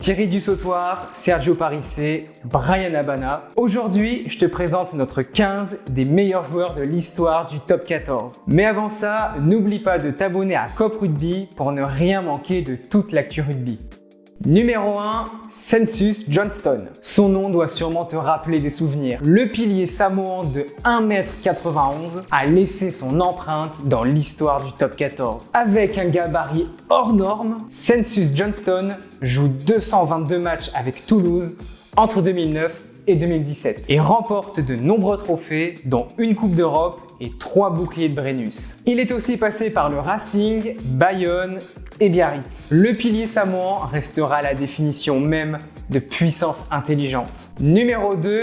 Thierry Dussautoir, Sergio Parisse, Bryan Habana. Aujourd'hui, je te présente notre 15 des meilleurs joueurs de l'histoire du top 14. Mais avant ça, n'oublie pas de t'abonner à Cop Rugby pour ne rien manquer de toute l'actu rugby. Numéro 1, Sensus Johnston. Son nom doit sûrement te rappeler des souvenirs. Le pilier samoan de 1m91 a laissé son empreinte dans l'histoire du top 14. Avec un gabarit hors norme, Sensus Johnston joue 222 matchs avec Toulouse entre 2009 et 2017 et remporte de nombreux trophées dont une Coupe d'Europe et 3 boucliers de Brennus. Il est aussi passé par le Racing, Bayonne et Biarritz. Le pilier samoan restera la définition même de puissance intelligente. Numéro 2,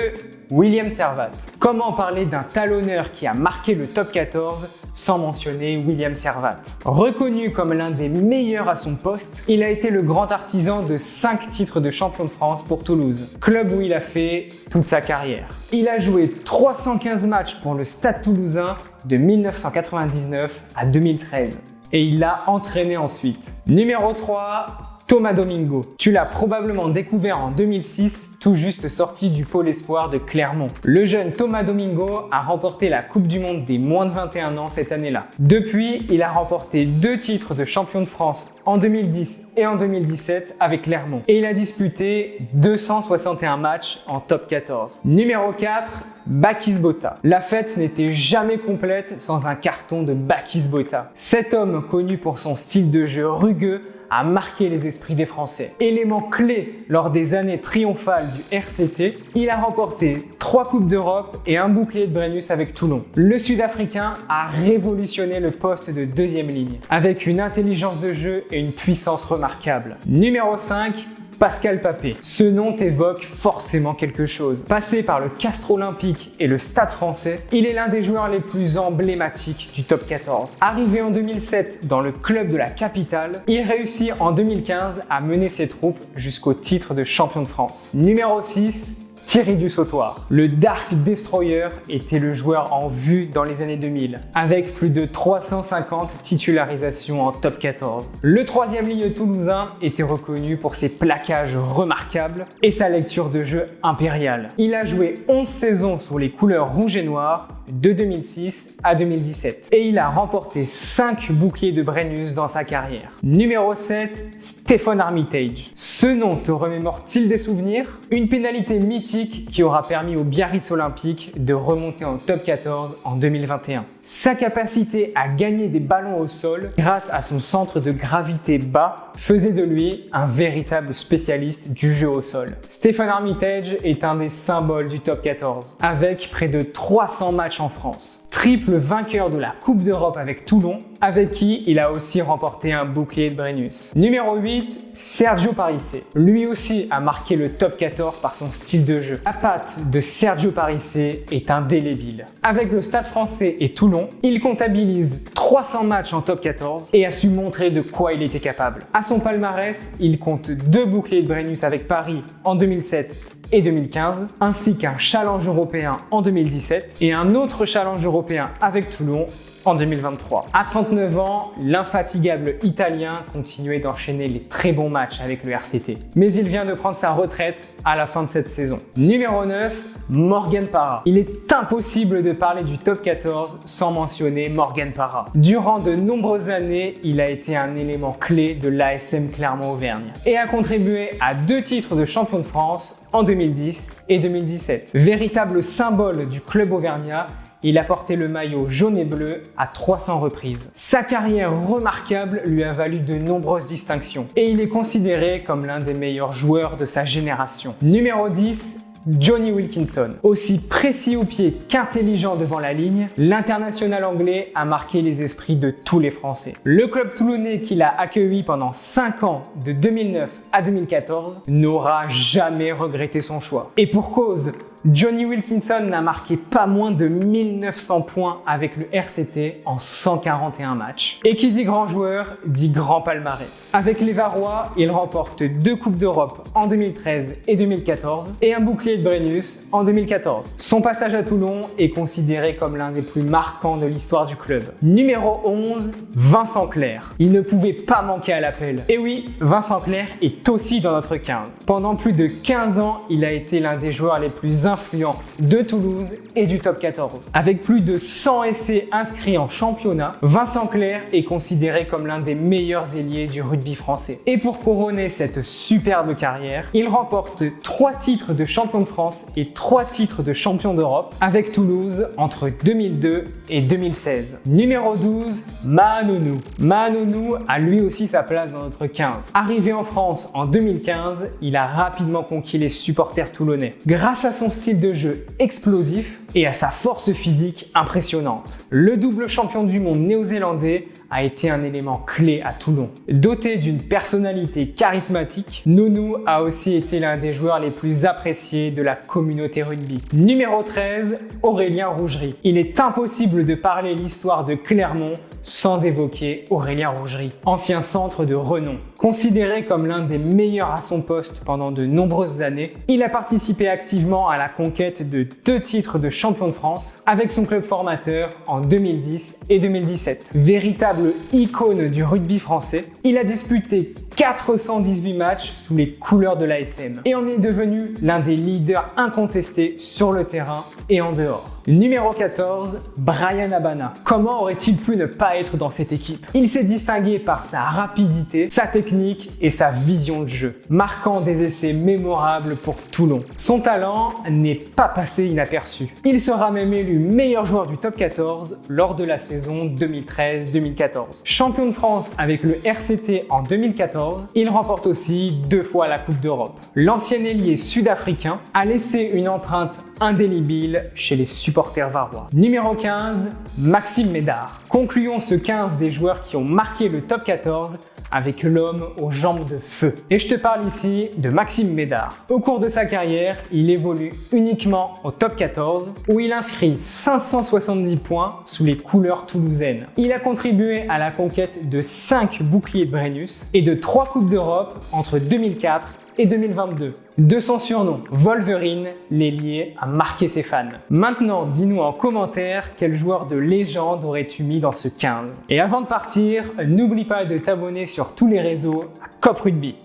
William Servat. Comment parler d'un talonneur qui a marqué le top 14 sans mentionner William Servat? Reconnu comme l'un des meilleurs à son poste, il a été le grand artisan de 5 titres de champion de France pour Toulouse, club où il a fait toute sa carrière. Il a joué 315 matchs pour le Stade Toulousain de 1999 à 2013 et il l'a entraîné ensuite. Numéro 3, Thomas Domingo. Tu l'as probablement découvert en 2006, tout juste sorti du pôle espoir de Clermont. Le jeune Thomas Domingo a remporté la Coupe du Monde des moins de 21 ans cette année-là. Depuis, il a remporté 2 titres de champion de France en 2010 et en 2017 avec Clermont. Et il a disputé 261 matchs en top 14. Numéro 4, Bakis Bota. La fête n'était jamais complète sans un carton de Bakis Bota. Cet homme, connu pour son style de jeu rugueux, a marqué les esprits des Français. Élément clé lors des années triomphales du RCT, il a remporté 3 Coupes d'Europe et un bouclier de Brennus avec Toulon. Le Sud-Africain a révolutionné le poste de deuxième ligne, avec une intelligence de jeu et une puissance remarquable. Numéro 5, Pascal Papé. Ce nom t'évoque forcément quelque chose. Passé par le Castres Olympique et le Stade Français, il est l'un des joueurs les plus emblématiques du top 14. Arrivé en 2007 dans le club de la capitale, il réussit en 2015 à mener ses troupes jusqu'au titre de champion de France. Numéro 6, Thierry Dussautoir. Le Dark Destroyer était le joueur en vue dans les années 2000, avec plus de 350 titularisations en top 14. Le troisième ligne toulousain était reconnu pour ses plaquages remarquables et sa lecture de jeu impériale. Il a joué 11 saisons sous les couleurs rouge et noir de 2006 à 2017 et il a remporté 5 boucliers de Brennus dans sa carrière. Numéro 7, Stephen Armitage. Ce nom te remémore-t-il des souvenirs? Une pénalité mythique qui aura permis au Biarritz Olympique de remonter en top 14 en 2021. Sa capacité à gagner des ballons au sol grâce à son centre de gravité bas faisait de lui un véritable spécialiste du jeu au sol. Stephen Armitage est un des symboles du top 14 avec près de 300 matchs en France. Triple vainqueur de la Coupe d'Europe avec Toulon, avec qui il a aussi remporté un bouclier de Brennus. Numéro 8, Sergio Parisse. Lui aussi a marqué le top 14 par son style de jeu. La patte de Sergio Parisse est indélébile. Avec le Stade Français et Toulon, il comptabilise 300 matchs en top 14 et a su montrer de quoi il était capable. À son palmarès, il compte 2 boucliers de Brennus avec Paris en 2007 et 2015, ainsi qu'un challenge européen en 2017 et un autre challenge européen avec Toulon en 2023. À 39 ans, l'infatigable Italien continuait d'enchaîner les très bons matchs avec le RCT. Mais il vient de prendre sa retraite à la fin de cette saison. Numéro 9, Morgan Parra. Il est impossible de parler du top 14 sans mentionner Morgan Parra. Durant de nombreuses années, il a été un élément clé de l'ASM Clermont-Auvergne et a contribué à 2 titres de champion de France en 2010 et 2017. Véritable symbole du club auvergnat, il a porté le maillot jaune et bleu à 300 reprises. Sa carrière remarquable lui a valu de nombreuses distinctions et il est considéré comme l'un des meilleurs joueurs de sa génération. Numéro 10, Jonny Wilkinson. Aussi précis au pied qu'intelligent devant la ligne, l'international anglais a marqué les esprits de tous les Français. Le club toulonnais qu'il a accueilli pendant 5 ans, de 2009 à 2014, n'aura jamais regretté son choix. Et pour cause, Johnny Wilkinson n'a marqué pas moins de 1900 points avec le RCT en 141 matchs. Et qui dit grand joueur, dit grand palmarès. Avec les Varois, il remporte 2 Coupes d'Europe en 2013 et 2014 et un bouclier de Brennus en 2014. Son passage à Toulon est considéré comme l'un des plus marquants de l'histoire du club. Numéro 11, Vincent Clerc. Il ne pouvait pas manquer à l'appel. Et oui, Vincent Clerc est aussi dans notre 15. Pendant plus de 15 ans, il a été l'un des joueurs les plus influents de Toulouse et du top 14. Avec plus de 100 essais inscrits en championnat, Vincent Clerc est considéré comme l'un des meilleurs ailiers du rugby français. Et pour couronner cette superbe carrière, il remporte 3 titres de champion de France et 3 titres de champion d'Europe avec Toulouse entre 2002 et 2016. Numéro 12, Mahanonou. Mahanonou a lui aussi sa place dans notre 15. Arrivé en France en 2015, il a rapidement conquis les supporters toulonnais. Grâce à son style de jeu explosif et à sa force physique impressionnante. Le double champion du monde néo-zélandais a été un élément clé à Toulon. Doté d'une personnalité charismatique, Nounou a aussi été l'un des joueurs les plus appréciés de la communauté rugby. Numéro 13, Aurélien Rougerie. Il est impossible de parler l'histoire de Clermont sans évoquer Aurélien Rougerie, ancien centre de renom. Considéré comme l'un des meilleurs à son poste pendant de nombreuses années, il a participé activement à la conquête de 2 titres de champion de France avec son club formateur en 2010 et 2017. Véritable icône du rugby français, il a disputé 418 matchs sous les couleurs de l'ASM et en est devenu l'un des leaders incontestés sur le terrain et en dehors. Numéro 14, Bryan Habana. Comment aurait-il pu ne pas être dans cette équipe? Il s'est distingué par sa rapidité, sa technique et sa vision de jeu, marquant des essais mémorables pour Toulon. Son talent n'est pas passé inaperçu. Il sera même élu meilleur joueur du top 14 lors de la saison 2013-2014. Champion de France avec le RCT en 2014, il remporte aussi 2 fois la Coupe d'Europe. L'ancien ailier sud-africain a laissé une empreinte indélébile chez les supporters varois. Numéro 15, Maxime Médard. Concluons ce 15 des joueurs qui ont marqué le top 14 avec l'homme aux jambes de feu. Et je te parle ici de Maxime Médard. Au cours de sa carrière, il évolue uniquement au top 14 où il inscrit 570 points sous les couleurs toulousaines. Il a contribué à la conquête de 5 boucliers de Brennus et de 3 Coupes d'Europe entre 2004 et 2022. De son surnom, Wolverine, l'ailier a marqué ses fans. Maintenant, dis-nous en commentaire quel joueur de légende aurais-tu mis dans ce 15. Et avant de partir, n'oublie pas de t'abonner sur tous les réseaux à Cop Rugby.